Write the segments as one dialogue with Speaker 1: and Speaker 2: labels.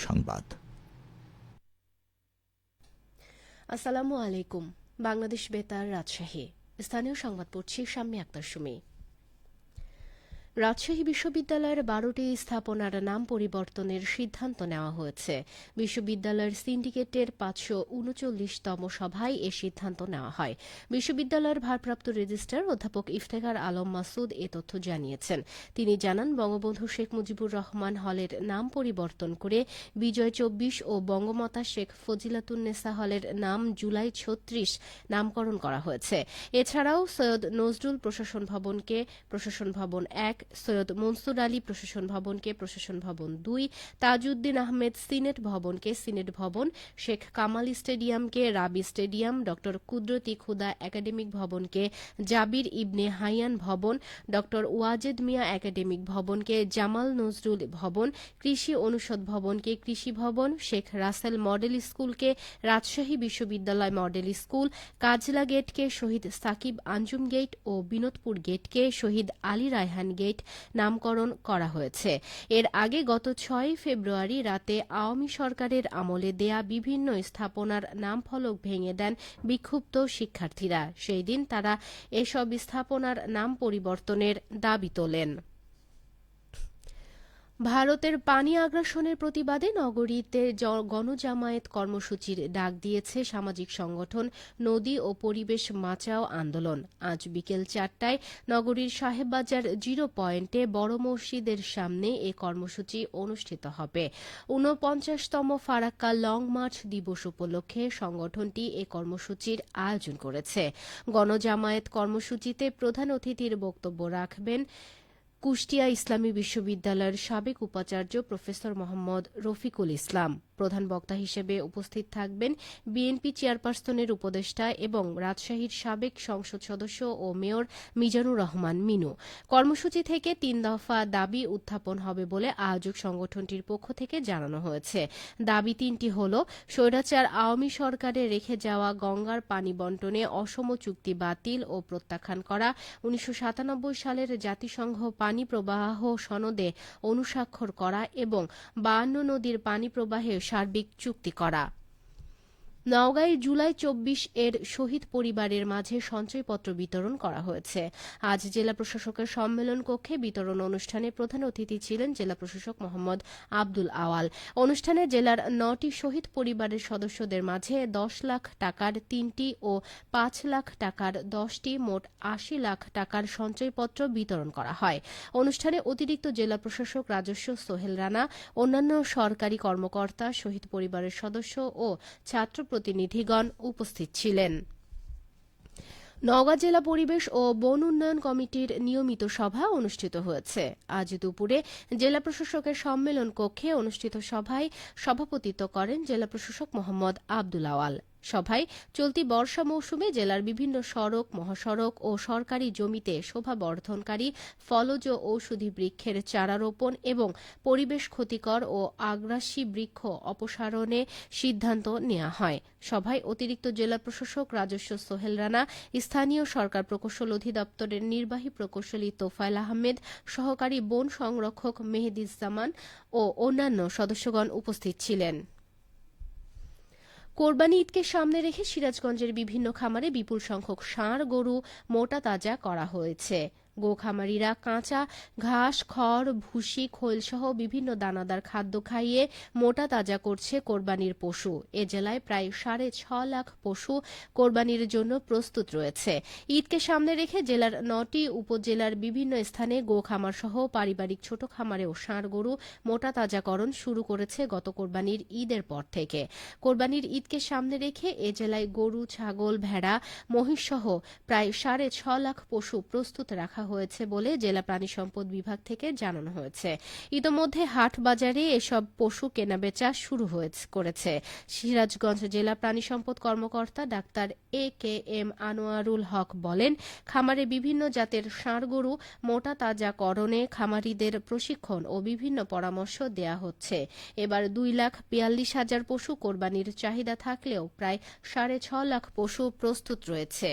Speaker 1: সংবাদ।
Speaker 2: আসসালামু আলাইকুম। বাংলাদেশ বেতার, রাজশাহী। স্থানীয় সংবাদ পড়ছি শাম্মী আক্তার সুমি। রাজশাহী বিশ্ববিদ্যালয়ের 12টি স্থাপনার নাম পরিবর্তনের সিদ্ধান্ত নেওয়া হয়েছে। বিশ্ববিদ্যালয়ের সিন্ডিকেটের 539তম সভায় এ সিদ্ধান্ত নেওয়া হয়। বিশ্ববিদ্যালয়ের ভারপ্রাপ্ত রেজিস্ট্রার অধ্যাপক ইফতেখার আলম মাসুদ এ তথ্য জানিয়েছেন। তিনি জানান, বঙ্গবন্ধু শেখ মুজিবুর রহমান হলের নাম পরিবর্তন করে বিজয় 24 ও বঙ্গমাতা শেখ ফজিলাতুন্নেসা হলের নাম জুলাই 36 নামকরণ করা হয়েছে। এছাড়াও সৈয়দ নজরুল প্রশাসন ভবনকে প্রশাসন ভবন 1, সৈয়দ মনসুর আলী প্রশাসন ভবনকে প্রশাসন ভবন 2, তাজউদ্দিন আহমেদ সিনেট ভবনকে সিনেট ভবন, শেখ কামাল স্টেডিয়ামকে রাবি স্টেডিয়াম, ড কুদরতি খুদা একাডেমিক ভবনকে জাবির ইবনে হাইয়ান ভবন, ড ওয়াজেদ মিয়া একাডেমিক ভবনকে জামাল নজরুল ভবন, কৃষি অনুষদ ভবনকে কৃষি ভবন, শেখ রাসেল মডেল স্কুলকে রাজশাহী বিশ্ববিদ্যালয় মডেল স্কুল, কাজলা গেটকে শহীদ সাকিব আঞ্জুম গেট ও বিনোদপুর গেটকে শহীদ আলী রায়হান গেট নামকরণ করা হয়েছে। এর আগে গত 6 ফেব্রুয়ারি রাতে আওয়ামী সরকারের আমলে দেয়া বিভিন্ন স্থাপনার নামফলক ভেঙে দেন বিক্ষুব্ধ শিক্ষার্থীরা। সেই দিন তারা এসব স্থাপনার নাম পরিবর্তনের দাবি তোলেন। ভারতের পানি আগ্রাসনের প্রতিবাদে নগরীতে গণজামায়াত কর্মসূচির ডাক দিয়েছে সামাজিক সংগঠন নদী ও পরিবেশ বাঁচাও আন্দোলন। আজ বিকেল 4টায় নগরীর সাহেববাজার 0 পয়েন্টে বড় মসজিদের সামনে এ কর্মসূচি অনুষ্ঠিত হবে। 49তম ফারাক্কা লং মার্চ দিবস উপলক্ষে সংগঠনটি এ কর্মসূচির আয়োজন করেছে। গণজামায়াত কর্মসূচিতে প্রধান অতিথির বক্তব্য রাখবেন কুষ্টিয়া ইসলামী বিশ্ববিদ্যালয়ের সাবেক উপাচার্য প্রফেসর মোহাম্মদ রফিকুল ইসলাম। প্রধান বক্তা হিসেবে উপস্থিত থাকবেন বিএনপি চেয়ারপারসনের উপদেষ্টা এবং রাজশাহীর সাবেক সংসদ সদস্য ও মেয়র মিজানুর রহমান মিনু। কর্মসূচি থেকে 3 দফা দাবি উত্থাপন হবে বলে আয়োজক সংগঠনটির পক্ষ থেকে জানানো হয়েছে। দাবি 3টি হল: স্বৈরাচার আওয়ামী সরকারের রেখে যাওয়া গঙ্গার পানি বণ্টনে অসম চুক্তি বাতিল ও প্রত্যাখ্যান করা, 1997 সালের জাতিসংঘ পানি প্রবাহ সনদে অনুস্বাক্ষর করা এবং 52 নদীর পানি প্রবাহে সার্বিক চুক্তি করা। নওগাঁয় জুলাই 24 এর শহীদ পরিবারের মাঝে সঞ্চয়পত্র বিতরণ করা হয়েছে। আজ জেলা প্রশাসকের সম্মেলন কক্ষে বিতরণ অনুষ্ঠানে প্রধান অতিথি ছিলেন জেলা প্রশাসক মোহাম্মদ আব্দুল আওয়াল। অনুষ্ঠানে জেলার 9টি শহীদ পরিবারের সদস্যদের মাঝে 10 লাখ টাকার 3টি ও 5 লাখ টাকার 10টি, মোট 80 লাখ টাকার সঞ্চয়পত্র বিতরণ করা হয়। অনুষ্ঠানে অতিরিক্ত জেলা প্রশাসক রাজস্ব সোহেল রানা, অন্যান্য সরকারি কর্মকর্তা, শহীদ পরিবারের সদস্য ও ছাত্র প্রতিনিধিগণ উপস্থিত ছিলেন। নওগাঁ জেলা পরিবেশ ও বন উন্নয়ন কমিটির নিয়মিত সভা অনুষ্ঠিত হয়েছে। আজ দুপুরে জেলা প্রশাসকের সম্মেলন কক্ষে অনুষ্ঠিত সভায় সভাপতিত্ব করেন জেলা প্রশাসক মোহাম্মদ আব্দুল আওয়াল। সভায় চলতি বর্ষা মৌসুমে জেলার বিভিন্ন সড়ক, মহাসড়ক ও সরকারি জমিতে শোভা বর্ধনকারী ফলজ ঔষধি বৃক্ষের চারা রোপণ এবং পরিবেশ ক্ষতিকর ও আগ্রাসী বৃক্ষ অপসারণে সিদ্ধান্ত নেওয়া হয়। সভায় অতিরিক্ত জেলা প্রশাসক রাজস্ব সোহেল রানা, স্থানীয় সরকার প্রকৌশল অধিদপ্তরের নির্বাহী প্রকৌশলী তোফায়েল আহমেদ, সহকারী বন সংরক্ষক মেহেদীজ্জামান ও অন্যান্য সদস্যগণ উপস্থিত ছিলেন। কোরবানি ঈদকে সামনে রেখে সিরাজগঞ্জের বিভিন্ন খামারে বিপুল সংখ্যক ষাঁড় গরু মোটা তাজা করা হয়েছে। গোখামারিরা কাঁচা ঘাস, খড়, ভুসি, খৈলসহ বিভিন্ন দানাদার খাদ্য খাইয়ে মোটা তাজা করছে কোরবানির পশু। এ জেলায় প্রায় 6.5 লাখ পশু কোরবানির জন্য প্রস্তুত রয়েছে। ঈদকে সামনে রেখে জেলার 9টি উপজেলার বিভিন্ন স্থানে গোখামার সহ পারিবারিক ছোট খামারেও ষাঁড় গরু মোটা তাজাকরণ শুরু করেছে গত কোরবানির ঈদের পর থেকে। কোরবানির ঈদকে সামনে রেখে এ জেলায় গরু, ছাগল, ভেড়া, মহিষ সহ প্রায় 6.5 লাখ পশু প্রস্তুত রাখা হয়েছে বলে জেলা প্রাণী সম্পদ বিভাগ থেকে জানানো হয়েছে। ইতোমধ্যে হাট বাজারে এসব পশু কেনাবেচা শুরু করেছে। সিরাজগঞ্জ জেলা প্রাণী সম্পদ কর্মকর্তা ডাক্তার AKM আনোয়ারুল হক বলেন, খামারে বিভিন্ন জাতের ষাঁড় গরু মোটা তাজাকরণে খামারিদের প্রশিক্ষণ ও বিভিন্ন পরামর্শ দেয়া হচ্ছে। এবার 2,42,000 পশু কোরবানির চাহিদা থাকলেও প্রায় 6.5 লাখ পশু প্রস্তুত রয়েছে।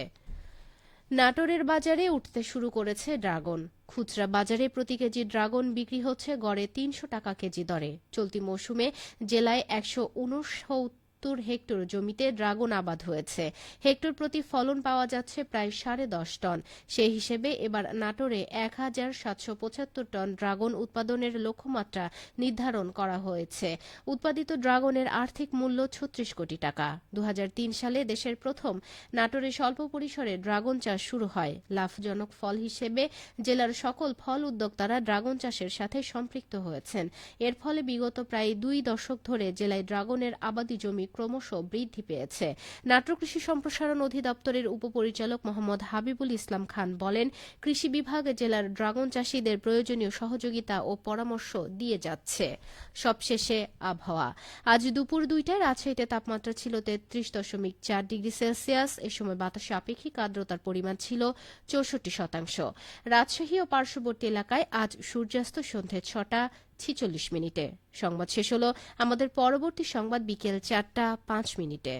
Speaker 2: নাটোরের বাজারে উঠতে শুরু করেছে ড্রাগন। খুচরা বাজারে প্রতি কেজি ড্রাগন বিক্রি হচ্ছে গড়ে ৩০০ টাকা কেজি দরে। চলতি মৌসুমে জেলায় ১৬৯ হেক্টর জমিতে ড্রাগন আবাদ হয়েছে। হেক্টর প্রতি ফলন পাওয়া যাচ্ছে প্রায় ১০.৫ টন। সেই হিসেবে এবার নাটোরে ১,৭৭৫ টন ড্রাগন উৎপাদনের লক্ষ্যমাত্রা নির্ধারণ করা হয়েছে। উৎপাদিত ড্রাগনের আর্থিক মূল্য ৩৬ কোটি টাকা। ২০০৩ সালে দেশের প্রথম নাটোরে স্বল্প পরিসরে ড্রাগন চাষ শুরু হয়। লাভজনক ফল হিসেবে জেলার সকল ফল উদ্যোক্তারা ড্রাগন চাষের সাথে সম্পৃক্ত হয়েছেন। এর ফলে বিগত প্রায় ২ দশক ধরে জেলায় ড্রাগনের আবাদি জমি ক্রমশ বৃদ্ধি পেয়েছে। নাটোর কৃষি সম্প্রসারণ অধিদপ্তরের উপপরিচালক মোহাম্মদ হাবিবুল ইসলাম খান বলেন, কৃষি বিভাগ জেলার ড্রাগন চাষীদের প্রয়োজনীয় সহযোগিতা ও পরামর্শ দিয়ে যাচ্ছে। সবশেষে আবহাওয়া। আজ দুপুর ২টায় রাজশাহীতে তাপমাত্রা ছিল ৩৩.৪ ডিগ্রি সেলসিয়াস। এ সময় বাতাসে আপেক্ষিক আর্দ্রতার পরিমাণ ছিল ৬৪%। রাজশাহী ও পার্শ্ববর্তী এলাকায় আজ সূর্যাস্ত সন্ধ্যে ৬টা ৪৬ মিনিটে। সংবাদ শেষ হলো। আমাদের পরবর্তী সংবাদ বিকেল ৪টা ৫ মিনিটে।